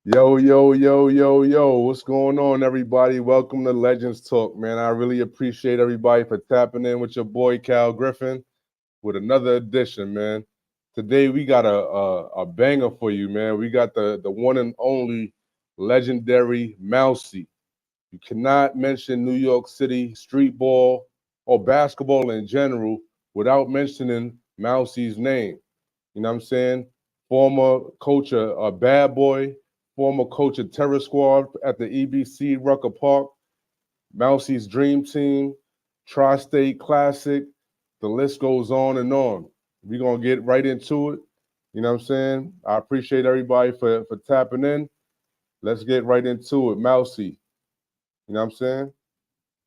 Yo, yo, yo, yo, yo. What's going on, everybody? Welcome to Legends Talk, man. I really appreciate everybody for tapping in with your boy Cal Griffin with another edition, man. Today we got a banger for you, man. We got the one and only legendary Mousey. You cannot mention New York City street ball or basketball in general without mentioning Mousey's name. You know what I'm saying? Former coach of Bad Boy, former coach of Terror Squad at the EBC Rucker Park, Mousey's Dream Team, Tri State Classic. The list goes on and on. We're going to get right into it. You know what I'm saying? I appreciate everybody for tapping in. Let's get right into it. Mousey, you know what I'm saying?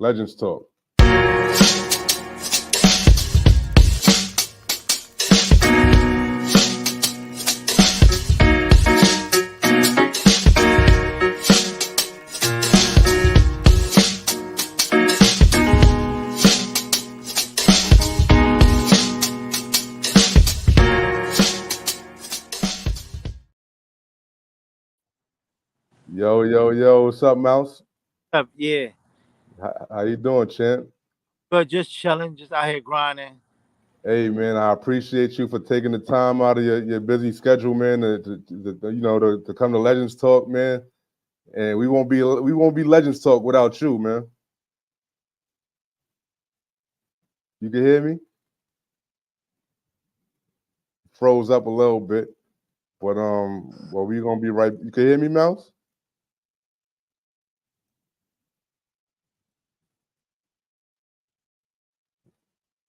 Legends Talk. Yo, yo, yo, what's up, Mouse? Up, yeah. How you doing, champ? But just chilling, just out here grinding. Hey man, I appreciate you for taking the time out of your busy schedule, man, to come to Legends Talk, man. And we won't be Legends Talk without you, man. You can hear me? Froze up a little bit, but well, we gonna be right. You can hear me, Mouse?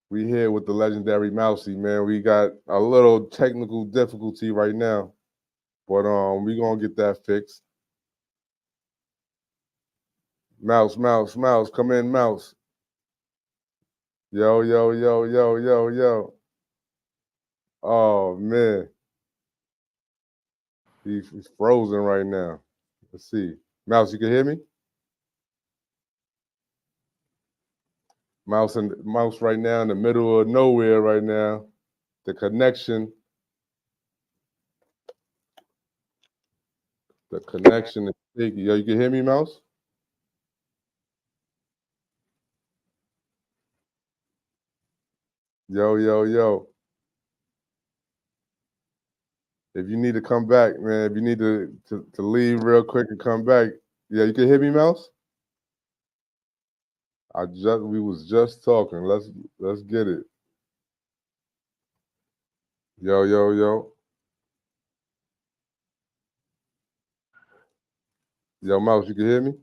We here with the legendary Mousey, man. We got a little technical difficulty right now, but we gonna get that fixed. Mouse, mouse, mouse, come in, mouse. Yo, yo, yo, yo, yo, yo. Oh man, he's frozen right now. Let's see. Mouse, you can hear me? Mouse right now in the middle of nowhere right now. The connection is sticky. Yo, you can hear me, Mouse? Yo, yo, yo. If you need to come back, man, if you need to leave real quick and come back, yeah, you can hear me, Mouse? We was just talking. Let's get it. Yo, yo, yo. Yo, Mouse, you can hear me?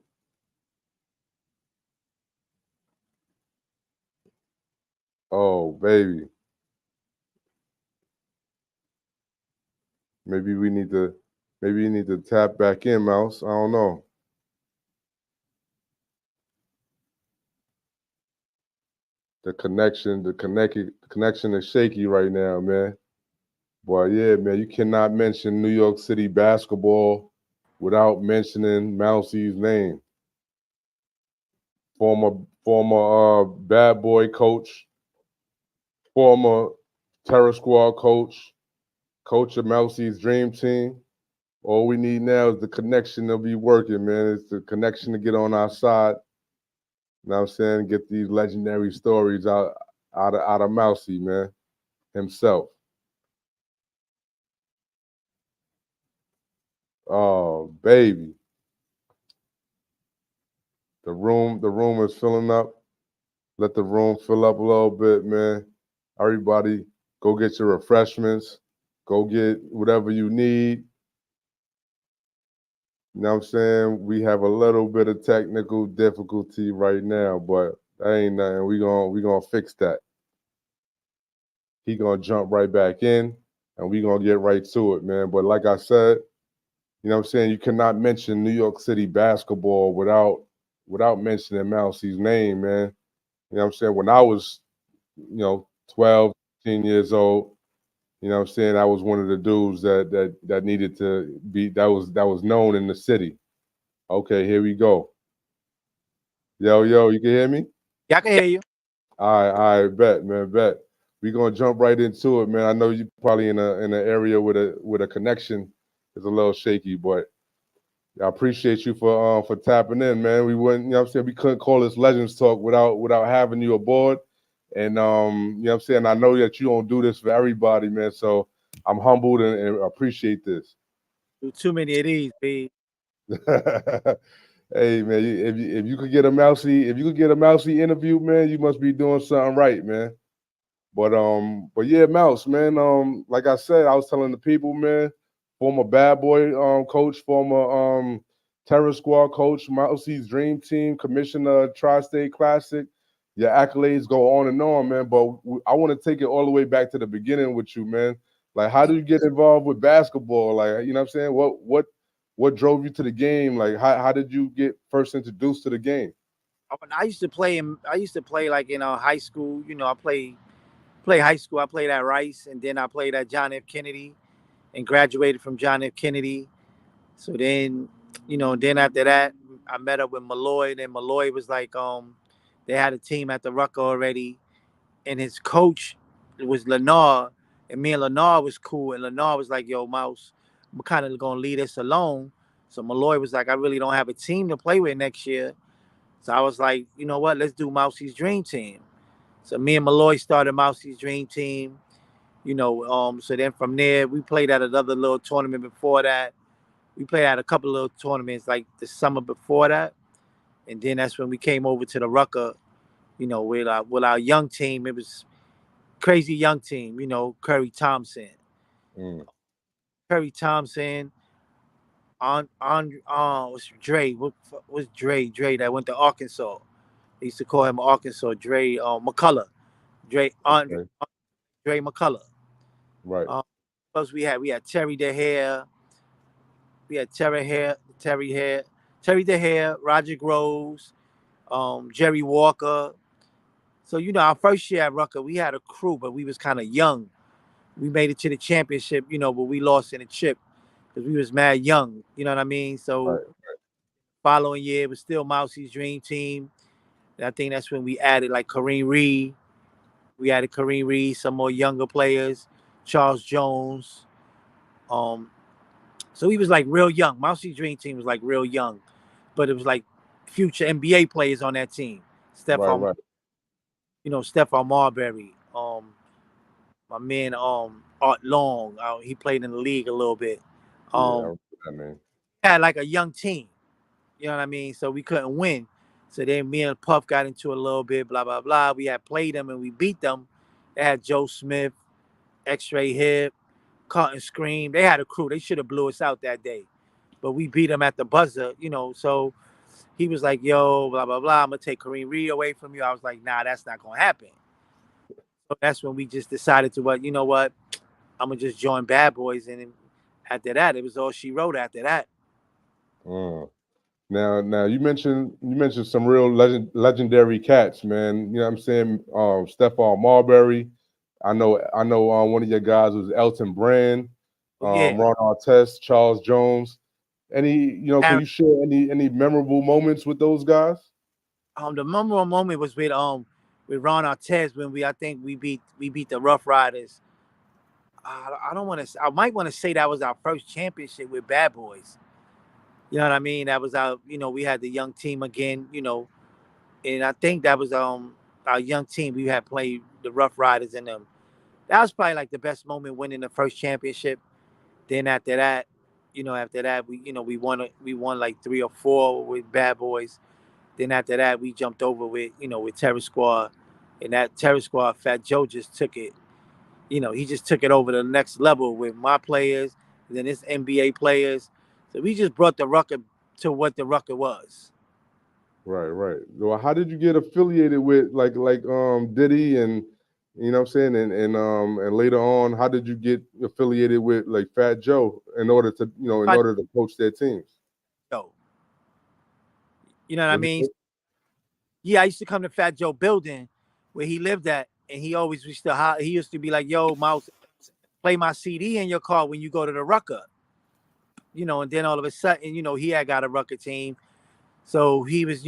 Oh, baby. Maybe we need to maybe you need to tap back in, Mouse. I don't know. The connection is shaky right now, man. But yeah, man, you cannot mention New York City basketball without mentioning Mousey's name. Former bad boy coach, former terror squad coach, coach of Mousey's dream team. All we need now is the connection to be working, man. It's the connection to get on our side. You know what I'm saying? Get these legendary stories out of Mousey, man, himself. Oh, baby. The room is filling up. Let the room fill up a little bit, man. Everybody, go get your refreshments. Go get whatever you need. You know what I'm saying? We have a little bit of technical difficulty right now, but that ain't nothing. We gonna fix that. He gonna jump right back in, and we gonna get right to it, man. But like I said, you know what I'm saying? You cannot mention New York City basketball without mentioning Mousey's name, man. You know what I'm saying? When I was, 12, 13 years old, you know what I'm saying, I was one of the dudes that needed to be that was known in the city. Okay, here we go. Yo, yo, you can hear me? Yeah, I can hear you. All right, bet, man, bet. We gonna jump right into it, man. I know you probably in an area with a connection is a little shaky, but I appreciate you for tapping in, man. We wouldn't, you know what I'm saying, we couldn't call this Legends Talk without having you aboard. And you know what I'm saying, I know that you don't do this for everybody, man. So I'm humbled and appreciate this. Do too many of these, B. Hey man, if you could get a Mousey, if you could get a Mousey interview, man, you must be doing something right, man. But yeah, Mouse, man. Like I said, I was telling the people, man, former bad boy coach, former terror squad coach, Mousey's dream team, commissioner, Tri-State Classic. Your accolades go on and on, man. But I want to take it all the way back to the beginning with you, man. Like, how did you get involved with basketball? Like, you know what I'm saying? What drove you to the game? Like, how did you get first introduced to the game? I used to play in. I used to play like in high school. You know, I play high school. I played at Rice, and then I played at John F. Kennedy, and graduated from John F. Kennedy. So then, then after that, I met up with Malloy. Then Malloy was like, they had a team at the Rucker already, and his coach was Lennar, and me and Lennar was cool. And Lennar was like, "Yo, Mouse, I'm kind of gonna leave this alone." So Malloy was like, "I really don't have a team to play with next year." So I was like, "You know what? Let's do Mousey's Dream Team." So me and Malloy started Mousey's Dream Team. So then from there we played at another little tournament before that. We played at a couple of little tournaments like the summer before that, and then that's when we came over to the Rucker. With our young team, it was crazy young team. Curry Thompson, Mm, Curry Thompson, what's Dre? What's Dre? Dre that went to Arkansas. They used to call him Arkansas Dre. McCullough, okay, Dre McCullough. right, Um, plus we had Terry DeHare, we had Terry DeHare, Roger Groves, Jerry Walker. So our first year at Rucker, we had a crew, but we was kind of young. We made it to the championship, but we lost in the chip because we was mad young. You know what I mean? So right, following year, it was still Mousey's dream team. And I think that's when we added like Kareem Reed. We added Kareem Reed, some more younger players, Charles Jones. Um, so we was like real young. Mousey's dream team was like real young, but it was like future NBA players on that team. right, Stephon, right. Stephon Marbury. My man, Art Long. He played in the league a little bit. Yeah, I Um, remember that name. had like a young team. You know what I mean? So we couldn't win. So then me and Puff got into it a little bit, blah, blah, blah. We had played them and we beat them. They had Joe Smith, X-Ray Hip, Cotton Scream. They had a crew. They should have blew us out that day. But we beat them at the buzzer. So he was like, yo, blah, blah, blah. I'm going to take Kareem Reed away from you. I was like, nah, that's not going to happen. So that's when we just decided to, you know what? I'm going to just join Bad Boys. And then after that, it was all she wrote after that. Mm. Now you mentioned some real legendary cats, man. You know what I'm saying? Stephon Marbury. I know. One of your guys was Elton Brand, Oh, yeah. Ron Artest, Charles Jones. Can Aaron, you share any memorable moments with those guys? the memorable moment was with Ron Artest when I think we beat the Rough Riders. I don't want to. I might want to say that was our first championship with Bad Boys. You know what I mean? That was our. We had the young team again. And I think that was our young team. We had played the Rough Riders in them. That was probably like the best moment winning the first championship. Then after that we won like 3 or 4 with Bad Boys. Then after that we jumped over with Terror Squad, and that Terror Squad Fat Joe just took it. He just took it over to the next level with my players, and then his NBA players. So we just brought the Rucker to what the Rucker was. Right, right. Well, how did you get affiliated with like Diddy and you know what I'm saying and later on, how did you get affiliated with like Fat Joe in order to in Fat order to coach their teams? Joe, you know what I What you mean? say? Yeah, I used to come to Fat Joe building where he lived at, and he always he used to be like, "Yo, Mouse, play my CD in your car when you go to the Rucker." And then all of a sudden, he had got a Rucker team, so he was,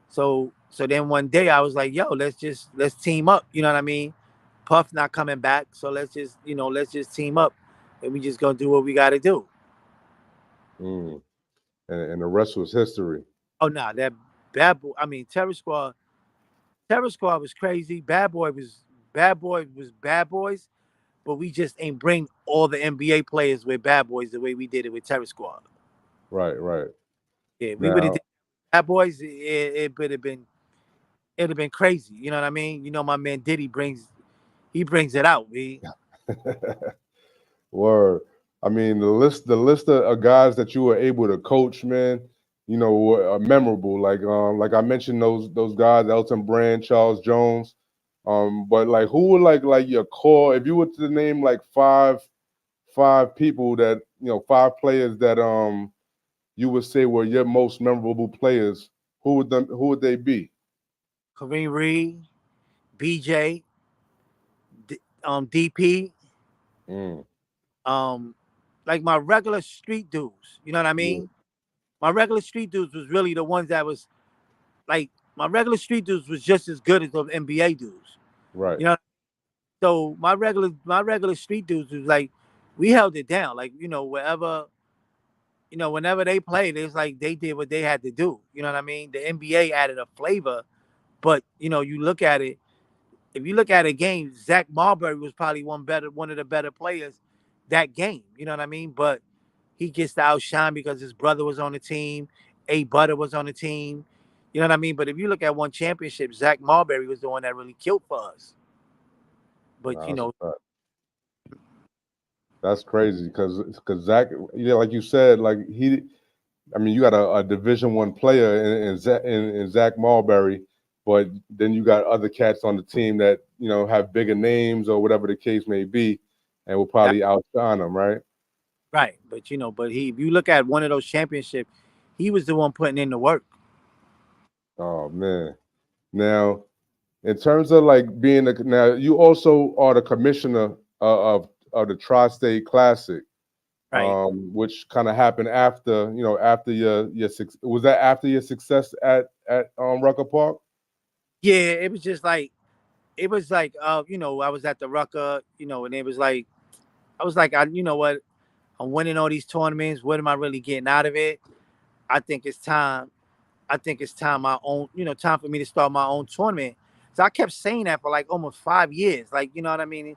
so then one day I was like, "Yo, let's team up." You know what I mean? Puff not coming back, so let's just team up, and we just gonna do what we got to do. Mm. and the rest was history. Oh no, that bad boy. I mean, Terror Squad. Terror Squad was crazy. Bad Boy was Bad Boys, but we just ain't bring all the NBA players with Bad Boys the way we did it with Terror Squad. Right, right. Yeah, we would have Now, did Bad Boys. It would have been it'd have been crazy. You know what I mean? You know, my man Diddy brings it out. word. I mean, the list of guys that you were able to coach, man, were memorable. Like I mentioned those guys, Elton Brand, Charles Jones. But like, who were like your core? If you were to name like five people that five players that you would say were your most memorable players, who would they be? Kareem Reed, BJ, DP, Mm, um, like my regular street dudes. You know what I yeah, mean? My regular street dudes was really the ones that was like my regular street dudes was just as good as those NBA dudes. right. You know, so my regular street dudes was like we held it down. Like wherever whenever they played, it's like they did what they had to do. You know what I mean? The NBA added a flavor, but you look at it. If you look at a game, Zach Marbury was probably one of the better players that game. You know what I mean? But he gets to outshine because his brother was on the team, A Butter was on the team. You know what I mean? But if you look at one championship, Zach Marbury was the one that really killed for us. But Nah, that's crazy because Zach, like you said, like I mean, you got a Division I player in Zach Marbury, but then you got other cats on the team that have bigger names or whatever the case may be, and will that probably outshine them, right? right. But if you look at one of those championships, he was the one putting in the work. Oh man. Now, in terms of like being now, you also are the commissioner of the Tri-State Classic, Right. which kind of happened after after was that after your success at Rucker Park? Yeah, it was like I was at the Rucker, and it was like I was like, you know what, I'm winning all these tournaments. What am I really getting out of it? I think it's time. I think it's time time for me to start my own tournament. So I kept saying that for like almost 5 years. Like, you know what I mean?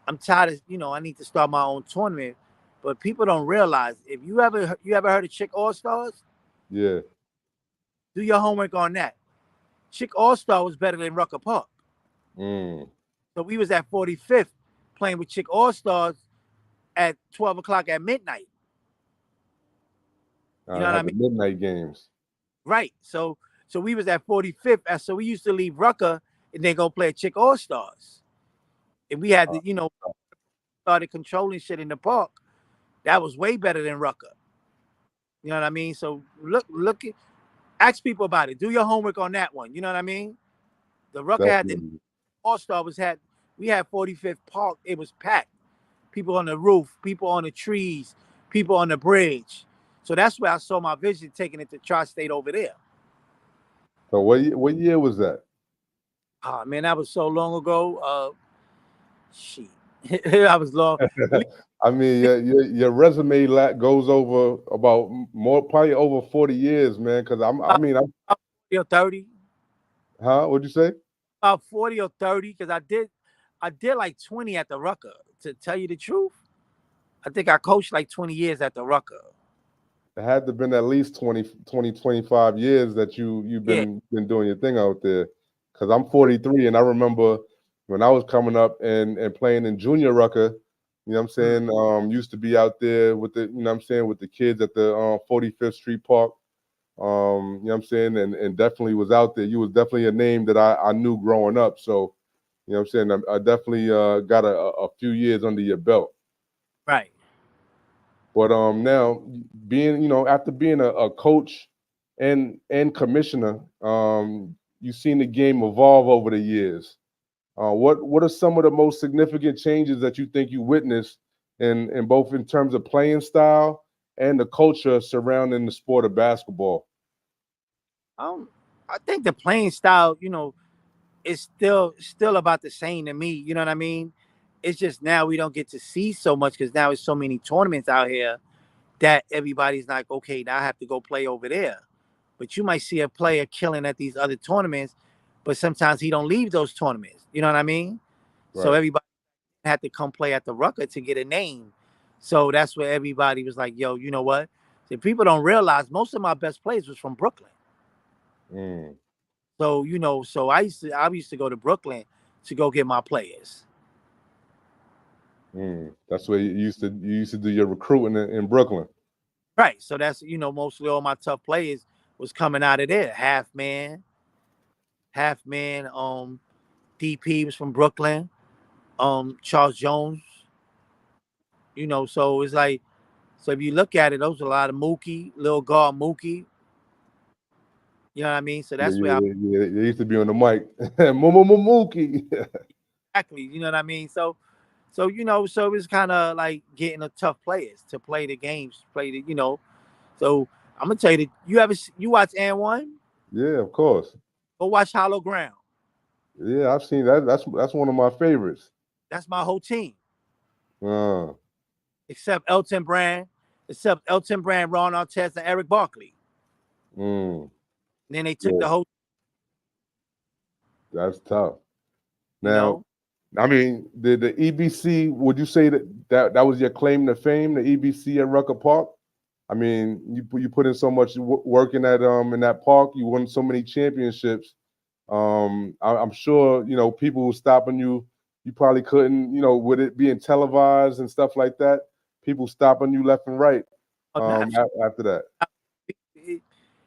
I'm tired of, I need to start my own tournament. But people don't realize if you ever heard of Chick All Stars, Yeah. do your homework on that. Chick All Star was better than Rucker Park. Mm. So we was at 45th playing with Chick All Stars at 12 o'clock at midnight. You know what I Had the mean? midnight games. Right. So we was at 45th. So we used to leave Rucker and then go play at Chick All Stars. And we had Uh, to, started controlling shit in the park. That was way better than Rucker. You know what I mean? So ask people about it. Do your homework on that one. You know what I mean? The Rucker had the Definitely. All Star we had 45th Park. It was packed. People on the roof, people on the trees, people on the bridge. So that's where I saw my vision taking it to Tri-State over there. So what year was that? Ah man, that was so long ago. Shit. I was long. I mean, your resume goes over about more, probably over 40 years, man. Because I About mean, I'm, 40 or 30. huh? What'd you say? About 40 or 30, because I did like 20 at the Rucker. To tell you the truth, I think I coached like 20 years at the Rucker. It had to have been at least 25 years that you've Yeah. been doing your thing out there. Because I'm 43, and I remember when I was coming up and playing in junior rucker. You know what I'm Mm, saying? Used to be out there with the what I'm saying, with the kids at the 45th Street Park. You know what I'm saying? And definitely was out there. You was definitely a name that I knew growing up. So you know what I'm saying? I definitely got a few years under your belt. right. But now being, after being a coach and commissioner, you've seen the game evolve over the years. What are some of the most significant changes that you think you witnessed in both in terms of playing style and the culture surrounding the sport of basketball? Um, I think the playing style, is still about the same to me. You know what I mean? It's just now we don't get to see so much because now it's so many tournaments out here. that everybody's like, okay, now I have to go play over there. But you might see a player killing at these other tournaments, but sometimes he don't leave those tournaments. You know what I mean? So Right. everybody had to come play at the Rucker to get a name. So that's where everybody was like, yo, you know what? See, people don't realize most of my best players was from Brooklyn. Mm, So, so I used to go to Brooklyn to go get my players. That's where you used to do your recruiting in Brooklyn. Right. So that's, mostly all my tough players was coming out of there. Half man, DP was from Brooklyn. Charles Jones, so it's like, so if you look at it, those are a lot of Mookie, Lil guard Mookie. You know what I mean? So Yeah, that's where I yeah, yeah. They used to be on the mic. Mookie. exactly, you know what I mean? So so it's kind of like getting a tough players to play the games, play the. So I'm gonna tell you that you watch and one, Yeah, of course. go watch Hollow Ground. Yeah, I've seen that. That's one of my favorites. That's my whole team, Uh, except Elton Brand, Ron Artest, and Eric Barkley. mm, And then they took yeah, the whole, that's tough. you Now, know. I mean, the EBC. Would you say that was your claim to fame, the EBC at Rucker Park? I mean, you put in so much work in that park. You won so many championships. I'm sure people were stopping you. You probably couldn't, with it being televised and stuff like that. People stopping you left and right. Nah, After that.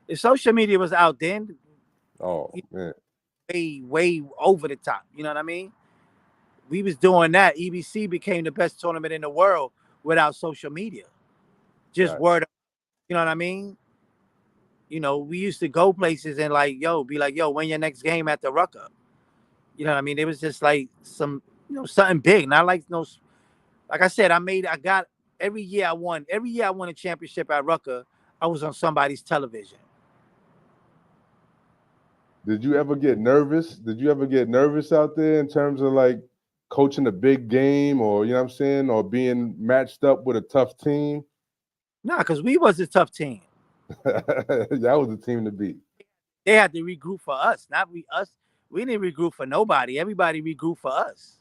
if social media was out then, Oh man, way over the top. You know what I mean? We was doing that. EBC became the best tournament in the world without social media. Just right. word, you know what I mean? We used to go places and like, yo, be like, yo, when your next game at the Rucker? You know what I mean? It was just like some, something big. Not like no, like I said, I got every year I won. Every year I won a championship at Rucker. I was on somebody's television. Did you ever get nervous? Did you ever get nervous out there in terms of like coaching a big game, or you know what I'm saying, or being matched up with a tough team? Nah, because we was a tough team. That was the team to beat. They had to regroup for us, not we us. We didn't regroup for nobody. Everybody regrouped for us.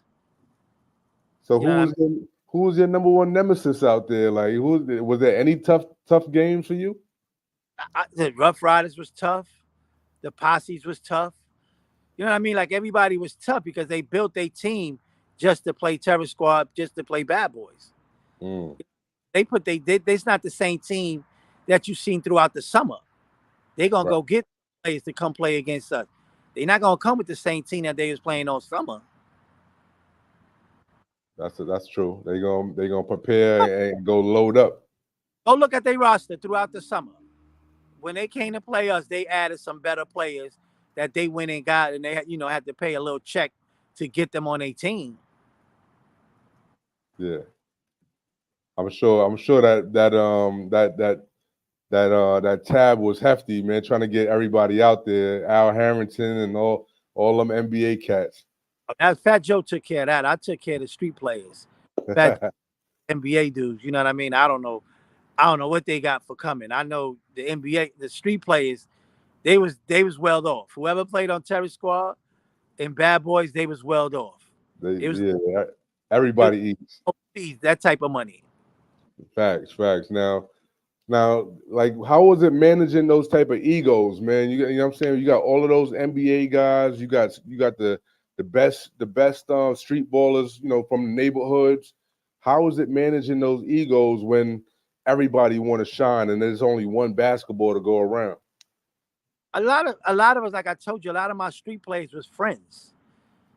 So You know what I mean? who was your number one nemesis out there? Like, who was there any tough games for you? The Rough Riders was tough. The Posses was tough. You know what I mean? Like everybody was tough because they built their team just to play Terror Squad, just to play Bad Boys. Mm, They put it's not the same team that you've seen throughout the summer. They're gonna right. go get players to come play against us. They're not gonna come with the same team that they was playing all summer. That's true. They gonna prepare and go load up. Go look at their roster throughout the summer. When they came to play us, they added some better players that they went and got, and they had to pay a little check to get them on a team. Yeah, I'm sure. I'm sure that tab was hefty, man. Trying to get everybody out there, Al Harrington and all them NBA cats. That Fat Joe took care of that. I took care of the street players. Fat NBA dudes. You know what I mean? I don't know. I don't know what they got for coming. I know the NBA, the street players, they was well off. Whoever played on Terry Squad and Bad Boys, they was well off. It was Yeah, it everybody eats. was that type of money. Facts. Now, like, how was it managing those type of egos, man? You know what I'm saying? You got all of those NBA guys. You got the best street ballers, from the neighborhoods. How is it managing those egos when everybody want to shine and there's only one basketball to go around? A lot of us, like I told you, a lot of my street players was friends.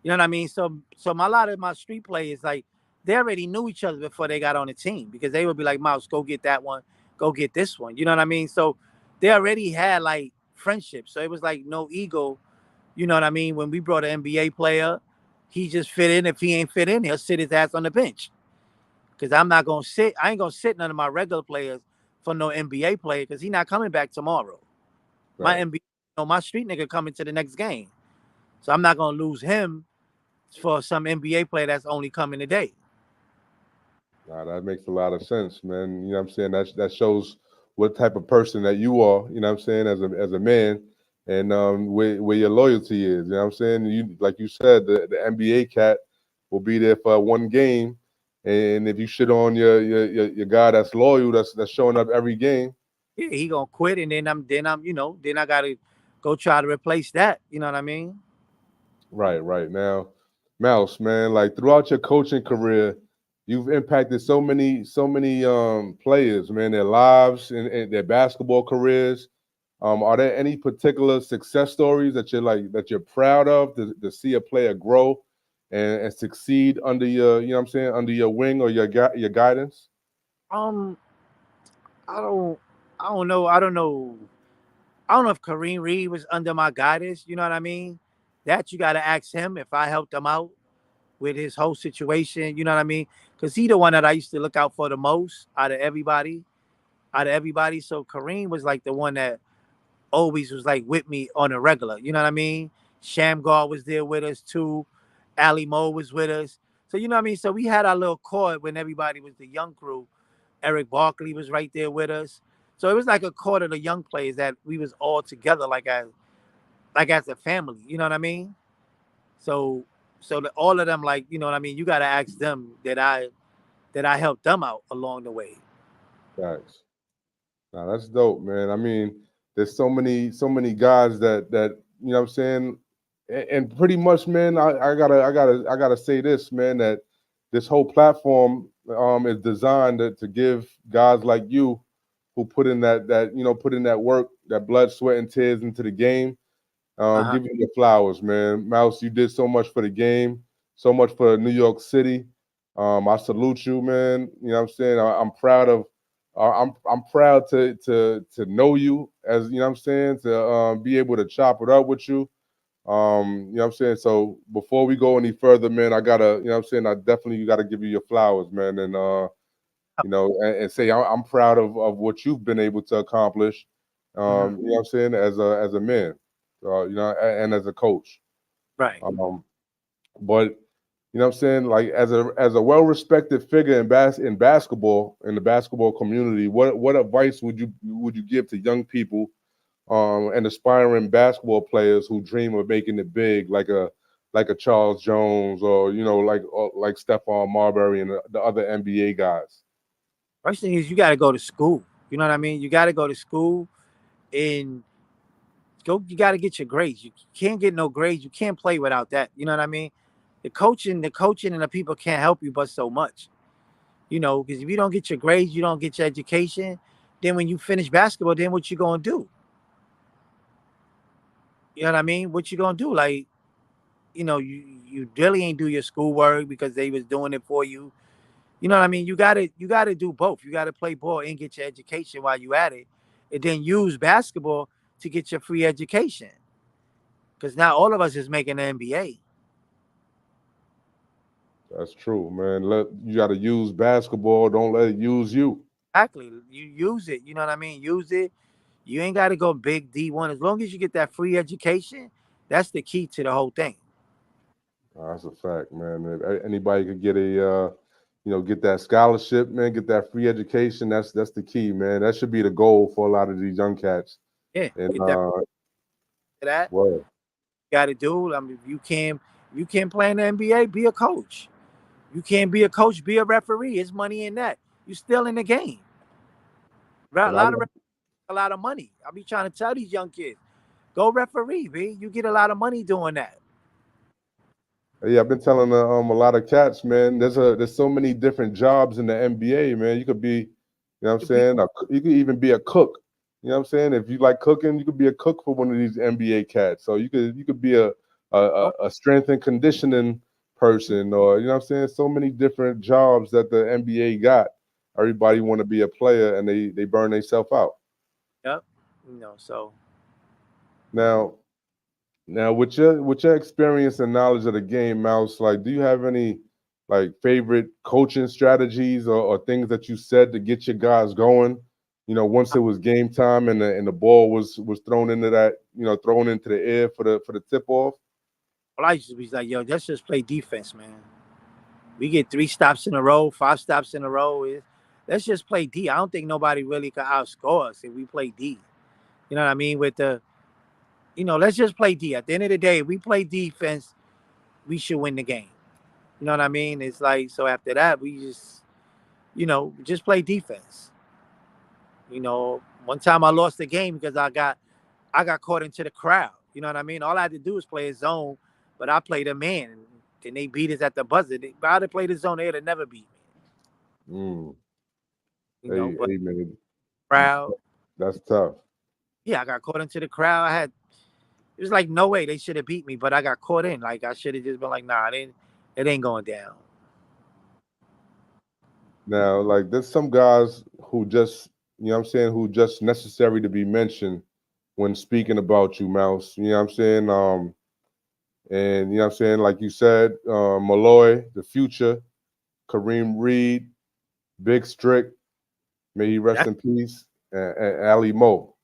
You know what I mean? So a lot of my street players, like, they already knew each other before they got on the team because they would be like, Mouse, go get that one, go get this one. You know what I mean? So they already had like friendship. So it was like no ego. You know what I mean? When we brought an NBA player, he just fit in. If he ain't fit in, he'll sit his ass on the bench. Because I'm not gonna sit. I ain't gonna sit none of my regular players for no NBA player because he's not coming back tomorrow. My Right. NBA, my street nigga coming to the next game. So I'm not gonna lose him for some NBA player that's only coming today. Nah, that makes a lot of sense, man. You know what I'm saying? That shows what type of person that you are, you know what I'm saying, as a man, and where your loyalty is. You know what I'm saying? You like you said, the NBA cat will be there for one game, and if you shit on your guy that's loyal, that's showing up every game. Yeah, he gonna quit, and then I'm then I gotta go try to replace that. You know what I mean? Right, right. Now, Mouse, man, like throughout your coaching career, you've impacted so many players, man, their lives and their basketball careers. Are there any particular success stories that you're proud of to see a player grow and succeed under your, you know what I'm saying, under your wing or your guidance? Um, I don't, I don't know. I don't know. I don't know if Kareem Reed was under my guidance. You know what I mean? That you got to ask him if I helped him out with his whole situation. You know what I mean? Because he the one that I used to look out for the most out of everybody. Out of everybody, so Kareem was like the one that always was like with me on a regular. You know what I mean? Shamgar was there with us too. Ali Mo was with us. So you know what I mean? So we had our little court when everybody was the young crew. Eric Barkley was right there with us. So it was like a court of the young players that we was all together like as a family. You know what I mean? So all of them, like, you know what I mean, you gotta ask them that I helped them out along the way. Thanks. Nah, that's dope, man. I mean, there's so many guys that you know what I'm saying, and pretty much, man. I gotta say this, man. That this whole platform is designed to give guys like you who put in that work, that blood, sweat, and tears into the game. Uh-huh. Give you your flowers, man. Mouse, you did so much for the game, so much for New York City. I salute you, man. You know what I'm saying? I'm proud of. I'm proud to know you as you know what I'm saying to be able to chop it up with you. You know what I'm saying. So before we go any further, man, I gotta you know what I'm saying. I definitely gotta give you your flowers, man, and and say I'm proud of what you've been able to accomplish. Hmm. You know what I'm saying as a man, and as a coach. Right. Um, but you know what I'm saying, like as a well respected figure in basketball in the basketball community, what advice would you give to young people and aspiring basketball players who dream of making it big, like a Charles Jones or like Stephon Marbury and the other NBA guys? First thing is you got to go to school. You know what I mean? You got to go to school and go. You got to get your grades. You can't get no grades. You can't play without that. You know what I mean? The coaching, and the people can't help you but so much. Because if you don't get your grades, you don't get your education. Then when you finish basketball, then what you gonna do? You know what I mean? What you gonna do? Like, you really ain't do your schoolwork because they was doing it for you. You know what I mean? You gotta do both. You gotta play ball and get your education while you at it, and then use basketball to get your free education. Because now all of us is making the NBA. That's true, man. You got to use basketball. Don't let it use you. Exactly. You use it. You know what I mean? Use it. You ain't got to go big D1. As long as you get that free education, that's the key to the whole thing. That's a fact, man. If anybody could get get that scholarship, man, get that free education. That's the key, man. That should be the goal for a lot of these young cats. Yeah, And get that. well, Got to do. I mean, if you can't play in the NBA, be a coach. You can't be a coach, be a referee. It's money in that. You still in the game. A and I lot of a lot of money. I be trying to tell these young kids, go referee, B. You get a lot of money doing that. yeah, I've been telling a lot of cats, man. There's so many different jobs in the NBA, man. You could be, you know what I'm You be saying. You could even be a cook. You know what I'm saying. If you like cooking, you could be a cook for one of these NBA cats. So you could be oh, a strength and conditioning person, or you know what I'm saying. So many different jobs that the NBA got. Everybody want to be a player, and they burn themselves out. yep. So Now, Now, with your experience and knowledge of the game, Mouse, like, do you have any like favorite coaching strategies or things that you said to get your guys going? Once it was game time and the ball was thrown into thrown into the air for the tip off. all I used to be like, yo, let's just play defense, man. We get 3 stops in a row, 5 stops in a row. Let's just play D. I don't think nobody really could outscore us if we play D. You know what I mean? Let's just play D. At the end of the day, if we play defense, we should win the game. You know what I mean? It's like, so after that, we just play defense. One time I lost the game because I got caught into the crowd. You know what I mean? All I had to do was play a zone, but I played a man, and they beat us at the buzzer. If I had played the zone, they'd have never beat Mm. Mm. me. But Hey, man, crowd, that's tough. yeah, I got caught into the crowd. It was like no way they should have beat me, but I got caught in. Like I should have just been like, nah, it ain't going down. Now, like there's some guys who just, what I'm saying, who just necessary to be mentioned when speaking about you, Mouse. You know what I'm saying? And you know what I'm saying, like you said, Malloy, the future, Kareem Reed, Big Strick, may he rest That's in peace, and Ali Mo.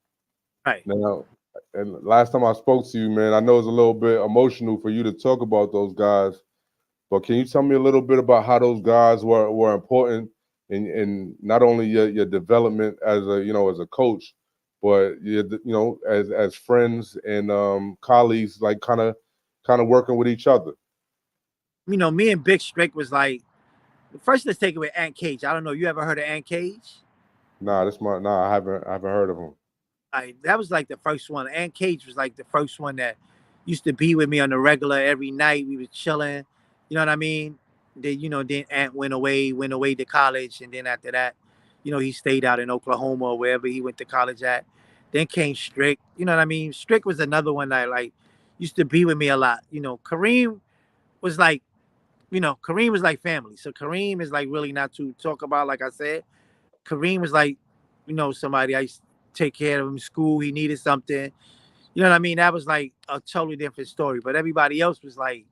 right. Now, and last time I spoke to you, man, I know it's a little bit emotional for you to talk about those guys, but can you tell me a little bit about how those guys were important in not only your development as a coach, but as friends and colleagues, like kind of working with each other. Me and Big Strick was like, first let's take it with Ant Cage. I don't know. You ever heard of Ant Cage? I haven't heard of them. That was like the first one. Ant Cage was like the first one that used to be with me on the regular every night. We was chilling. You know what I mean? Then Ant went away to college, and then after that, he stayed out in Oklahoma or wherever he went to college at. Then came Strick. You know what I mean? Strick was another one that like used to be with me a lot. Kareem was like, Kareem was like family. So Kareem is like really not to talk about. Like I said, Kareem was like, somebody I used to take care of him in school. He needed something. You know what I mean? That was like a totally different story. But everybody else was like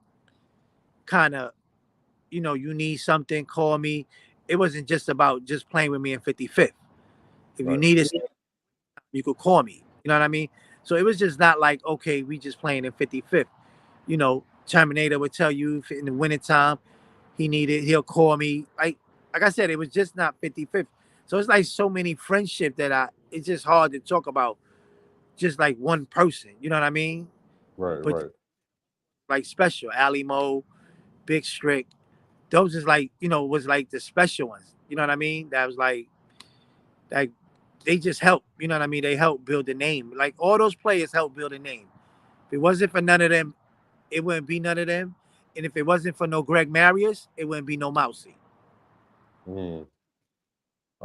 kind of, you need something, call me. It wasn't just about just playing with me in 55th. If you Right, needed something, you could call me. You know what I mean? So it was just not like, okay, we just playing in 55th. Terminator would tell you in the wintertime, he'll call me. Like I said, it was just not 55th. So it's like so many friendship that it's just hard to talk about just like one person. You know what I mean? right, But right. like special, Ali Mo, Big Strick, those is like, was like the special ones. You know what I mean? That was like they just help. You know what I mean? They help build the name. Like all those players help build a name. If it wasn't for none of them, it wouldn't be none of them. And if it wasn't for no Greg Marius, it wouldn't be no Mousey. Mm.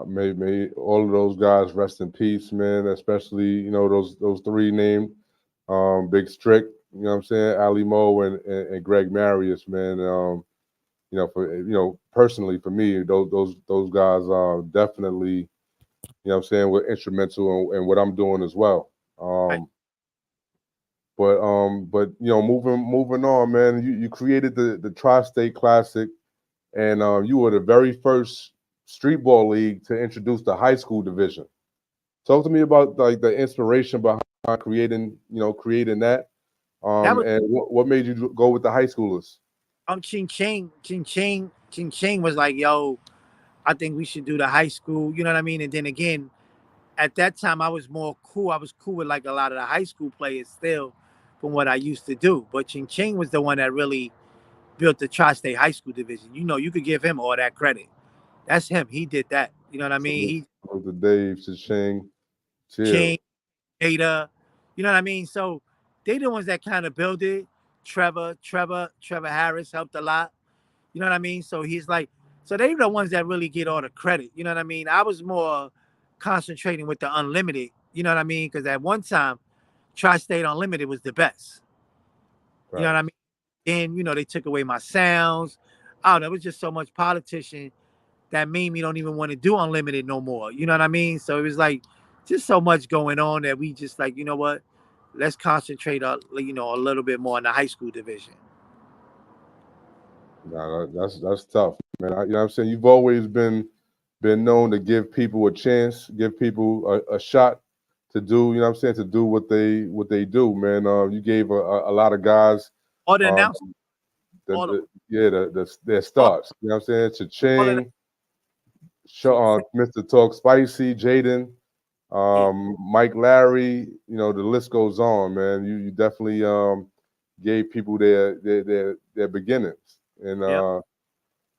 May all of those guys rest in peace, man. Especially those three named, Big Strick. You know what I'm saying? Ali Mo and Greg Marius, man. For personally for me, those guys are definitely, what I'm saying, were instrumental in what I'm doing as well. Right. But moving on, man. You created the Tri-State Classic, and you were the very first street ball league to introduce the high school division. Talk to me about like the inspiration behind creating that. That was And what made you go with the high schoolers? Ching Ching was like, yo, I think we should do the high school. You know what I mean? And then again, at that time I was more cool. I was cool with like a lot of the high school players still from what I used to do. But Ching Ching was the one that really built the Tri-State High School division. You could give him all that credit. That's him. He did that. You know what I mean? Salute, He salute to Dave, to Ching, chill. Ching, Ada. You know what I mean? So they the ones that kind of built it. Trevor Harris helped a lot. You know what I mean? So he's like, so they the ones that really get all the credit. You know what I mean? I was more concentrating with the unlimited. You know what I mean? Because at one time, Tri-State Unlimited was the best. You know Right. what I mean? Then they took away my sounds. Oh, there was just so much politician that made me don't even want to do unlimited no more. You know what I mean? So it was like just so much going on that we just like, you know what? Let's concentrate a little bit more on the high school division. Nah, that's tough, man. What I'm saying, you've always been known to give people a chance, give people a shot to do, what I'm saying, to do what they do, man. You gave a lot of guys All the um, announcements. all of them. their All, starts. You know what I'm saying? all of them. Cha-ching, Mr. Talk Spicy, Jaden, Yeah. Mike Larry. You know, the list goes on, man. You definitely gave people their beginnings, Yep.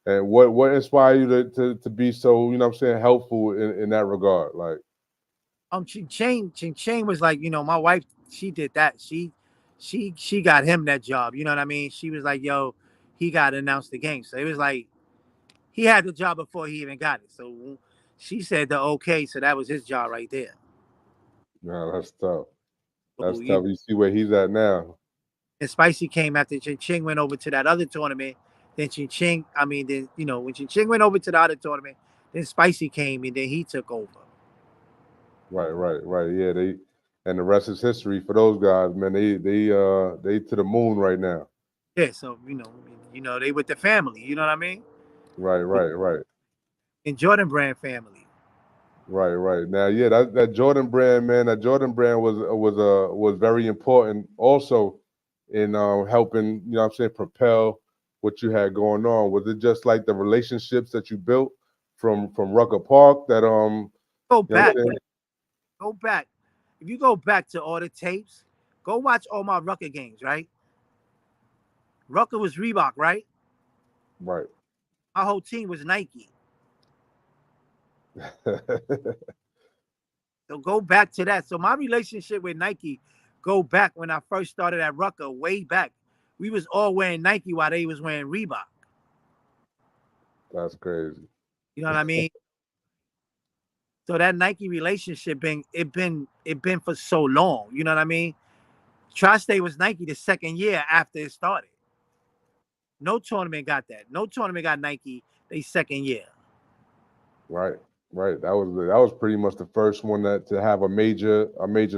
and what inspired you to be so, you know what I'm saying, helpful in that regard? Like, Ching Ching was like, my wife, she did that. She got him that job. You know what I mean? She was like, yo, he got to announce the game. So it was like he had the job before he even got it. So she said the okay, so that was his job right there. no, that's tough. So That's tough. You see where he's at now. and Spicy came after Ching Ching went over to that other tournament. Then Ching Ching, then when Ching Ching went over to the other tournament, then Spicy came and then he took over. Right. Yeah, and the rest is history for those guys, man. They to the moon right now. Yeah, so they with the family. You know what I mean? Right. And Jordan Brand family. Right. Now, yeah, that Jordan brand, man, that Jordan brand was very important also in helping, you know what I'm saying, propel what you had going on. Was it just like the relationships that you built from Rucker Park that Go you know what back, I'm saying? go back. If you go back to all the tapes, go watch all my Rucker games. Right? Rucker was Reebok, right? Right. My whole team was Nike. So go back to that. So my relationship with Nike go back when I first started at Rucker, way back. We was all wearing Nike while they was wearing Reebok. That's crazy. You know what I mean? So that Nike relationship been for so long. You know what I mean? Tri-State was Nike the second year after it started. No tournament got that. No tournament got Nike they second year. Right. Right. That was pretty much the first one to have a major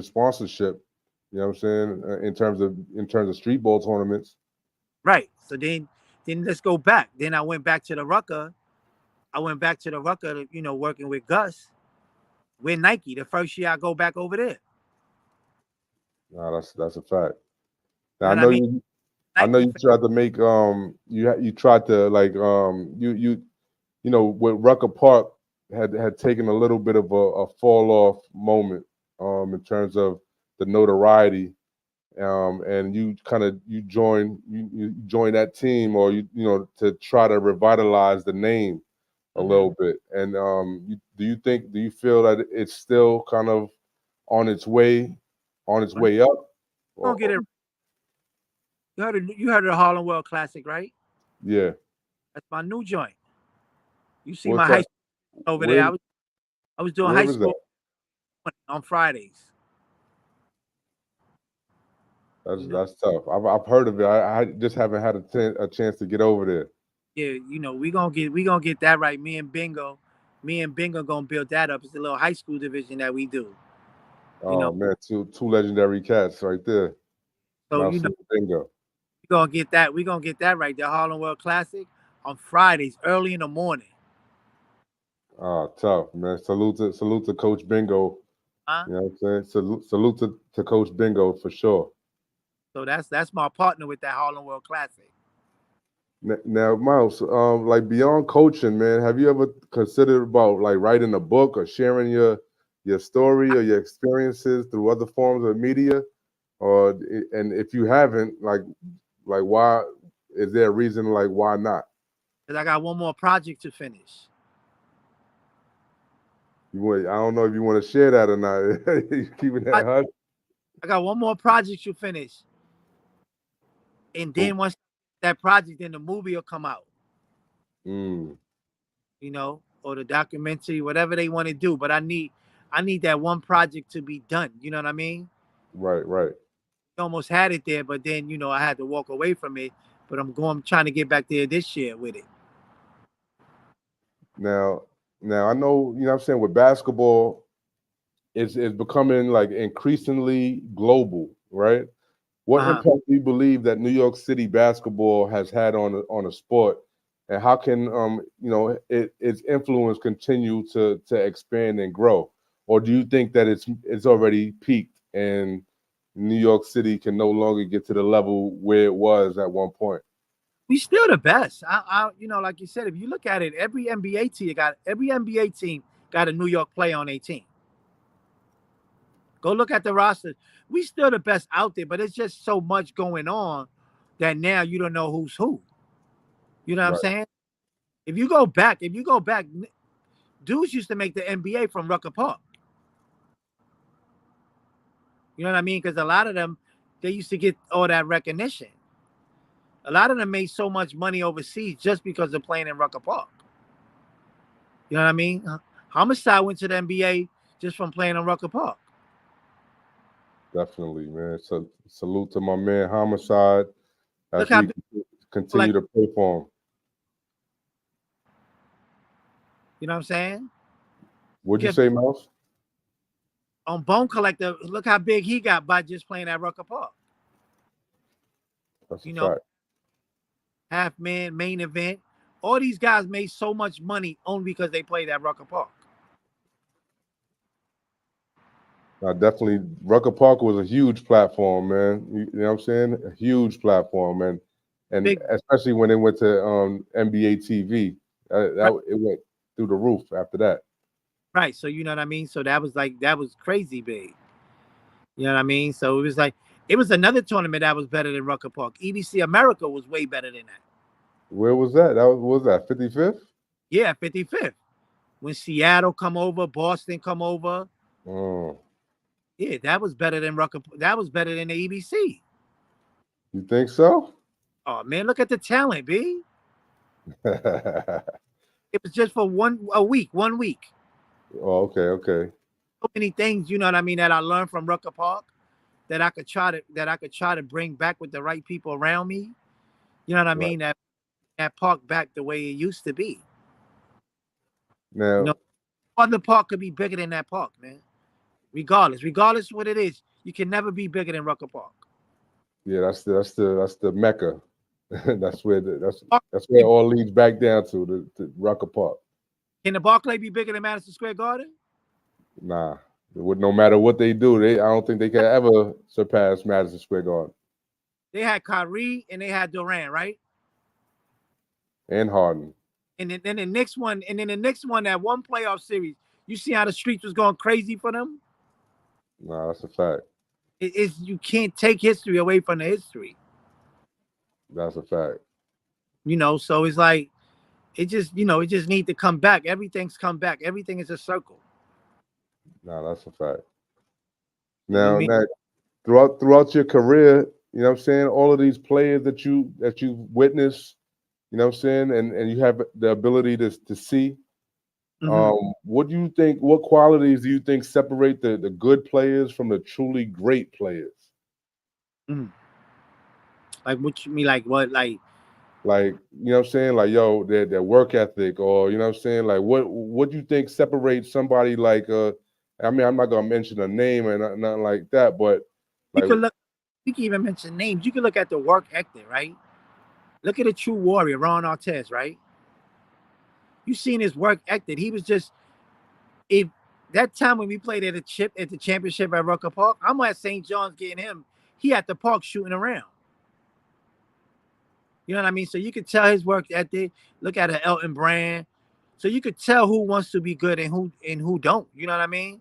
sponsorship. You know what I'm saying? In terms of street ball tournaments. Right. So then let's go back. Then I went back to the Rucker. I went back to the Rucker, working with Gus with Nike. The first year I go back over there. No, that's a fact. You Now know what I mean? I know Nike. you tried to make you tried to like with Rucker Park had taken a little bit of a fall off moment in terms of the notoriety, and you join that team, or to try to revitalize the name a Mm-hmm. little bit. And do you feel that it's still kind of on its way up? Don't get Or, it. You heard of the Harlem World Classic, right? yeah. That's my new joint. You see What's my high that? school over there. Where I was doing where high was that? school on Fridays. That's You know, that's tough. I've heard of it. I just haven't had a chance to get over there. yeah, we gonna get that right. Me and Bingo gonna build that up. It's a little high school division that we do. You know, Oh man, two legendary cats right there. so Mousey and Bingo. we gonna get that right. The Harlem World Classic on Fridays, early in the morning. Oh, tough, man. Salute to Coach Bingo. Huh? You know what I'm saying? Salute to Coach Bingo for sure. So that's my partner with that Harlem World Classic. Now, Mouse, like beyond coaching, man, have you ever considered about like writing a book or sharing your story or your experiences through other forms of media? And if you haven't, like why is there a reason like why not? Cause I got one more project to finish. I don't know if you want to share that or not. You keeping I, that hush? I got one more project to finish, and Oh, then once that project, then the movie will come out. mm, Or the documentary, whatever they want to do. But I need that one project to be done. You know what I mean? right. I almost had it there, but then I had to walk away from it. But I'm trying to get back there this year with it. Now, I know, what I'm saying, with basketball, it's becoming like increasingly global, right? What Uh huh. impact do you believe that New York City basketball has had on a sport, and how can its influence continue to expand and grow, or do you think that it's already peaked and New York City can no longer get to the level where it was at one point? We still the best. Like you said, if you look at it, every NBA team got a New York player on their team. Go look at the roster. We still the best out there, but it's just so much going on that now you don't know who's who. You know what I'm Right. saying? If you go back, dudes used to make the NBA from Rucker Park. You know what I mean? Because a lot of them, they used to get all that recognition. A lot of them made so much money overseas just because of playing in Rucker Park. You know what I mean? Homicide went to the NBA just from playing in Rucker Park. Definitely, man. So salute to my man Homicide as Look how we big, continue like, to pray for him. you know what I'm saying? What'd you Get say, Mouse? on Bone Collector. Look how big he got by just playing at Rucker Park. That's a You know, fact. half man, main event. All these guys made so much money only because they played at Rucker Park. Definitely, Rucker Park was a huge platform, man. You know what I'm saying? A huge platform, man. And Big, especially when it went to NBA TV, right, it went through the roof after that. right. So you know what I mean. So that was crazy big. You know what I mean. So it was another tournament that was better than Rucker Park. EBC America was way better than that. Where was that? What was that 55th? Yeah, 55th. When Seattle come over, Boston come over. Oh, Yeah, that was better than Rucker. That was better than the EBC. you think so? Oh man, look at the talent, B. Oh, It was just for a week, 1 week. okay, okay. So many things, you know what I mean, that I learned from Rucker Park that I could try to bring back with the right people around me. You know what I Right. mean? That park back the way it used to be. You know, Now, other park could be bigger than that park, man. Regardless what it is, you can never be bigger than Rucker Park. yeah, that's the Mecca. that's where Park- that's where it all leads back down to the Rucker Park. Can the Barclay be bigger than Madison Square Garden? Nah, no matter what they do, I don't think they can ever surpass Madison Square Garden They had Kyrie and they had Durant, right? and Harden. And then the next one, that one playoff series, you see how the streets was going crazy for them? Nah, that's a fact. You can't take history away from the history. That's a fact. So it's like it just need to come back. Everything's come back. Everything is a circle. Nah, that's a fact. You Now, mean now throughout your career, you know what I'm saying, all of these players that you've witnessed, you know what I'm saying, and you have the ability to see. hmm What do you think? What qualities do you think separate the good players from the truly great players? hmm like what you mean? Like what? Like Like, you know what I'm saying? Like, yo, their work ethic, or you know what I'm saying? Like, what do you think separates somebody like I mean, I'm not gonna mention a name and nothing like that, but you like, could look. You can even mention names. You can look at the work ethic, right? Look at a true warrior, Ron Artest, right? You seen his work ethic. He was just if that time when we played at the championship at Rucker Park, I'm at St. John's getting him. He at the park shooting around. You know what I mean? So you could tell his work ethic. Look at an Elton Brand. So you could tell who wants to be good and who don't. You know what I mean?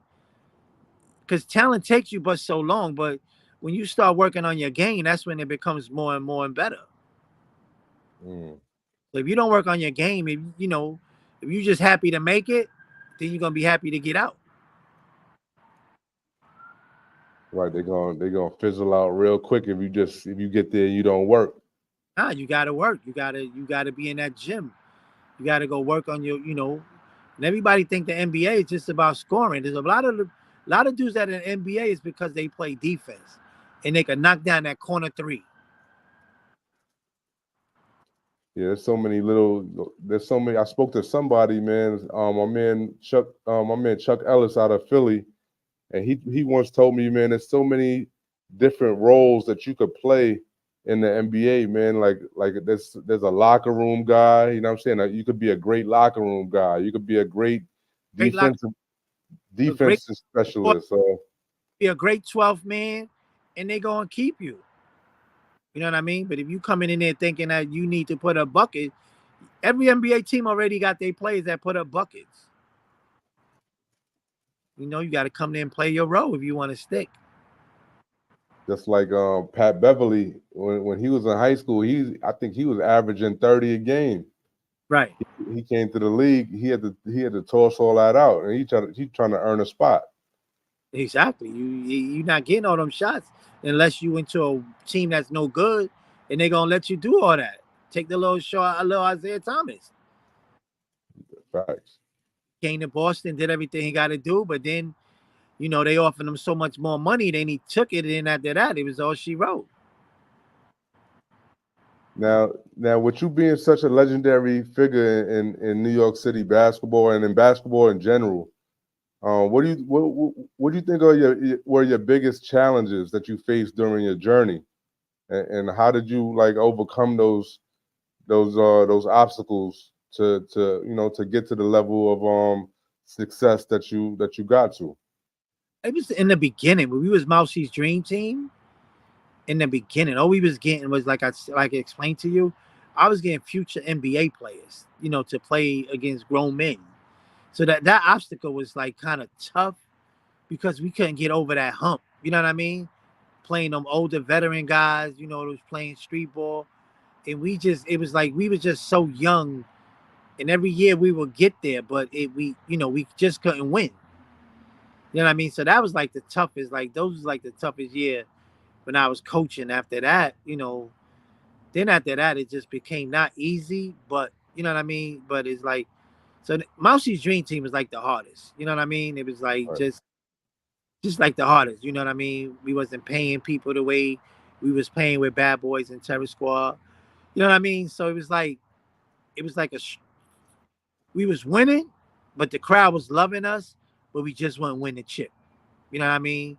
Because talent takes you but so long. But when you start working on your game, that's when it becomes more and more and better. mm, So if you don't work on your game, if you're just happy to make it, then you're gonna be happy to get out. right, they're gonna fizzle out real quick if you get there and you don't work. Nah, you gotta work. You gotta be in that gym. You gotta go work on and everybody think the NBA is just about scoring. There's a lot of dudes that in the NBA is because they play defense and they can knock down that corner three. Yeah, there's so many. I spoke to somebody, man. My man Chuck Ellis out of Philly, and he once told me, man, there's so many different roles that you could play in the NBA, man. Like there's a locker room guy, you know what I'm saying? Like, you could be a great locker room guy. You could be a great Great lock, defensive a great defensive specialist. So be a great 12th man, and they gonna keep you. You know what I mean? But if you coming in there thinking that you need to put up buckets, every NBA team already got their players that put up buckets. You know, you got to come there and play your role if you want to stick. Just like Pat Beverly, when he was in high school, I think he was averaging 30 a game. Right. He came to the league, he had to toss all that out, and he's trying to earn a spot. Exactly. You're not getting all them shots unless you into a team that's no good, and they're gonna let you do all that. Take the little shot, a little Isaiah Thomas Facts. came to Boston, did everything he got to do, but then they offered him so much more money, then he took it, and after that, it was all she wrote. Now, with you being such a legendary figure in New York City basketball and in basketball in general, what do you think are were your biggest challenges that you faced during your journey, and how did you like overcome those obstacles to get to the level of success that you got to? It was in the beginning when we was Mousey's dream team. In the beginning, all we was getting was like I explained to you, I was getting future NBA players, to play against grown men. So that obstacle was like kind of tough because we couldn't get over that hump. You know what I mean? Playing them older veteran guys, who was playing street ball, and it was like we were just so young, and every year we would get there, but we just couldn't win. You know what I mean? So that was like the toughest. Like those was like the toughest year when I was coaching. After that, then after that it just became not easy, but you know what I mean. But it's like so Mousey's dream team was like the hardest. You know what I mean? It was like Right. just like the hardest. You know what I mean? We wasn't paying people the way we was paying with Bad Boys and Terror Squad. You know what I mean? So it was like we was winning, but the crowd was loving us, but we just wouldn't win the chip. You know what I mean?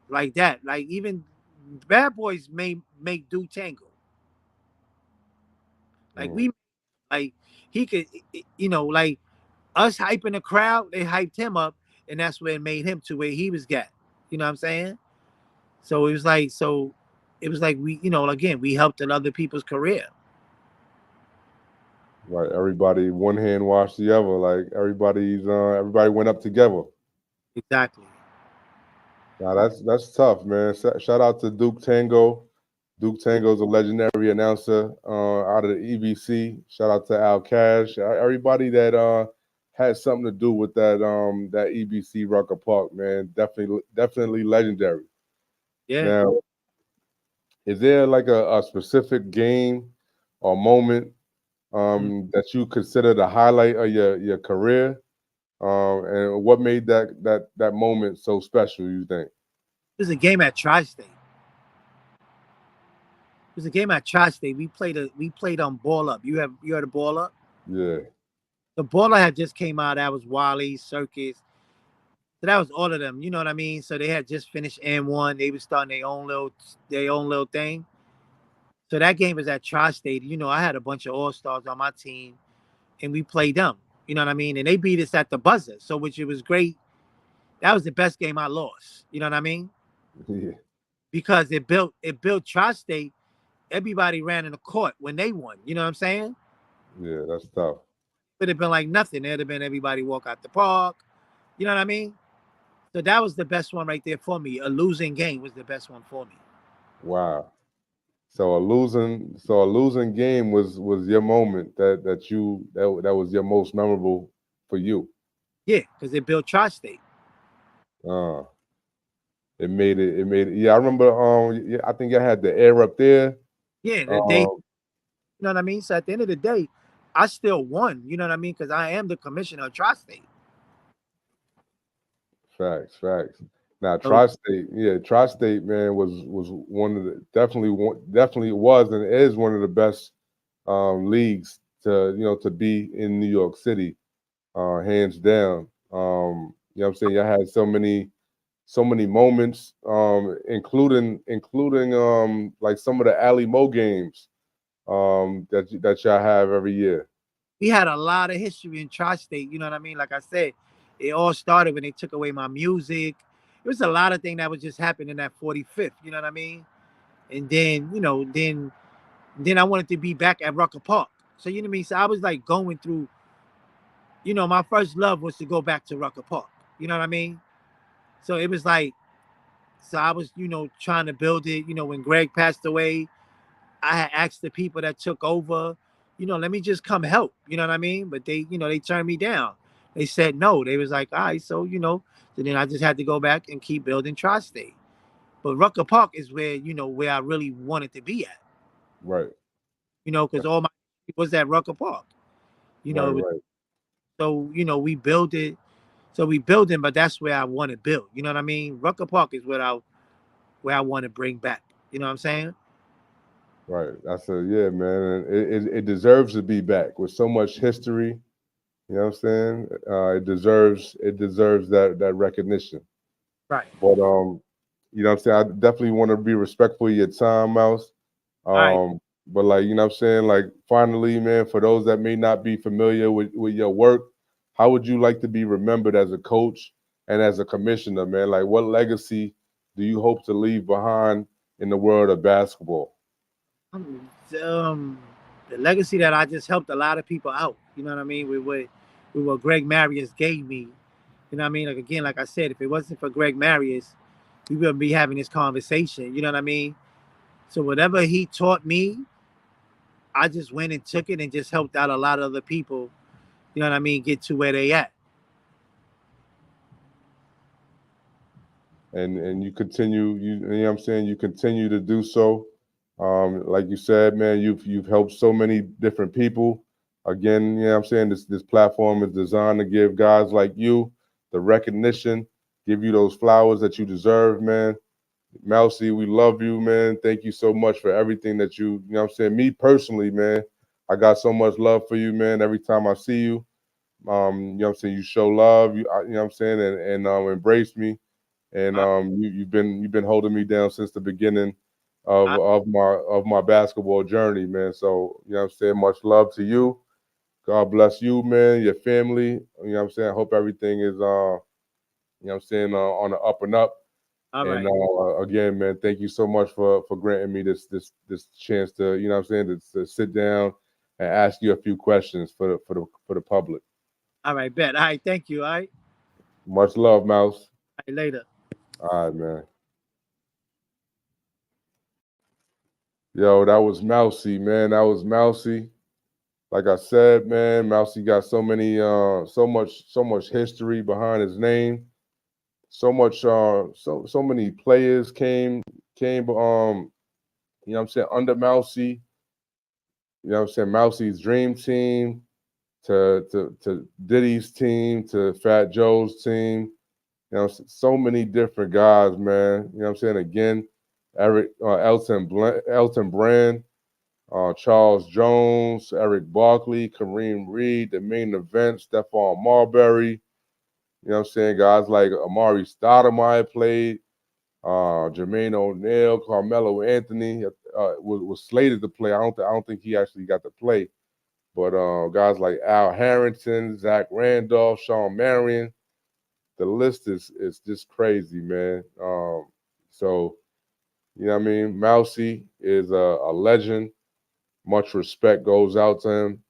Like that. Like even Bad Boys may make do tango. Like Mm, we like he could like us hyping the crowd, they hyped him up, and that's what made him to where he was got. You know what I'm saying? So it was like we, again, we helped in other people's career. right. Everybody one hand washed the other. Like everybody went up together. Exactly. Now that's tough, man. Shout out to Duke Tango. Duke Tango's a legendary announcer out of the EBC. Shout out to Al Cash. Everybody that had something to do with that EBC Rucker Park, man. Definitely legendary. Yeah. Now, is there like a specific game or moment Mm. that you consider the highlight of your career? And what made that moment so special, you think? It was a game at Tri-State. It was a game at Tri-State. We played on Ball Up. You heard of Ball Up? Yeah. The Ball Up had just came out. That was Wally, Circus. So that was all of them. You know what I mean? So they had just finished N1. They was starting their own little thing. So that game was at Tri-State. I had a bunch of all-stars on my team, and we played them. You know what I mean? And they beat us at the buzzer. So which it was great. That was the best game I lost. You know what I mean? Yeah. Because it built Tri-State. Everybody ran in the court when they won. You know what I'm saying? Yeah, that's tough. It would have been like nothing. It'd have been everybody walk out the park. You know what I mean? So that was the best one right there for me. A losing game was the best one for me. Wow. So a losing game was your moment that was your most memorable for you. Yeah, because it built Tri-State. Uh it made it. Yeah, I remember yeah, I think I had the air up there. Yeah, you Um know what I mean? So at the end of the day, I still won. You know what I mean? Because I am the commissioner of Tri-State. facts. Now So Tri-State, yeah, Tri-State man was one of the definitely was and is one of the best leagues to be in New York City, hands down. You know what I'm saying? Y'all had so many moments, including like some of the Alley Mo games that y'all have every year. we had a lot of history in Tri-State. You know what I mean? Like I said, it all started when they took away my music. It was a lot of things that was just happening in that 45th. You know what I mean? and then then I wanted to be back at Rucker Park. So you know what I mean. So I was like going through. My first love was to go back to Rucker Park. You know what I mean. So it was like, so I was trying to build it. When Greg passed away, I had asked the people that took over, let me just come help. You know what I mean? But they turned me down. They said no. They was like, all right, so then I just had to go back and keep building Tri-State. But Rucker Park is where I really wanted to be at. Right. Because all my was at Rucker Park. Right. It was, Right. so we built it. So we build it, but that's where I want to build. You know what I mean? Rucker Park is where I want to bring back. You know what I'm saying? Right. I said, yeah, man. And it deserves to be back with so much history. You know what I'm saying? It deserves that recognition. Right. But you know what I'm saying? I definitely want to be respectful of your time, Mouse. All right. But like, you know what I'm saying? Like finally, man, for those that may not be familiar with your work, how would you like to be remembered as a coach and as a commissioner, man? Like what legacy do you hope to leave behind in the world of basketball? Um, um, the legacy that I just helped a lot of people out. You know what I mean? With what Greg Marius gave me. You know what I mean? Like again, like I said, if it wasn't for Greg Marius, we wouldn't be having this conversation. You know what I mean? So whatever he taught me, I just went and took it and just helped out a lot of other people. You know what I mean? Get to where they at. And you continue, you know what I'm saying, you continue to do so. Like you said, man, you've helped so many different people. Again, you know what I'm saying, this platform is designed to give guys like you the recognition, give you those flowers that you deserve, man. Mousy, we love you, man. Thank you so much for everything that you know what I'm saying. Me personally, man, I got so much love for you, man. Every time I see you, you know what I'm saying, you show love, you know what I'm saying, and embrace me. And I, you've been holding me down since the beginning I, of my basketball journey, man. So, you know what I'm saying, much love to you. God bless you, man, your family. You know what I'm saying? I hope everything is you know what I'm saying, on the up and up. all And right. again, man, thank you so much for granting me this chance to, you know what I'm saying, to sit down and ask you a few questions for the public. All right, bet. All right, thank you. All right. Much love, Mouse. All right, later. All right, man. Yo, that was Mousy, man. That was Mousy. Like I said, man, Mousy got so much history behind his name. So many players came you know what I'm saying, under Mousy. You know what I'm saying? Mousy's dream team to Diddy's team to Fat Joe's team. You know, so many different guys, man. You know what I'm saying? Again, Elton Brand, Charles Jones, Eric Barkley, Kareem Reed, the main event, Stephon Marbury. You know what I'm saying? Guys like Amari Stoudemire played, Jermaine O'Neal, Carmelo Anthony was slated to play. I don't think he actually got to play. But guys like Al Harrington, Zach Randolph, Sean Marion, the list is just crazy, man. So you know what I mean? Mousy is a legend. Much respect goes out to him.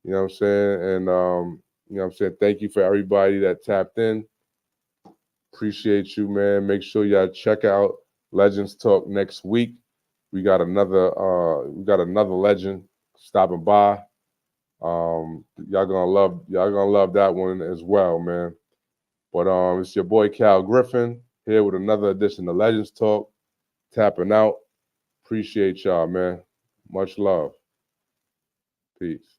You know what I'm saying? And you know what I'm saying? Thank you for everybody that tapped in. Appreciate you, man. Make sure y'all check out Legends Talk next week. We got another legend stopping by. Y'all gonna love that one as well, man. But it's your boy Cal Griffin here with another edition of Legends Talk. Tapping out. Appreciate y'all, man. Much love. Peace.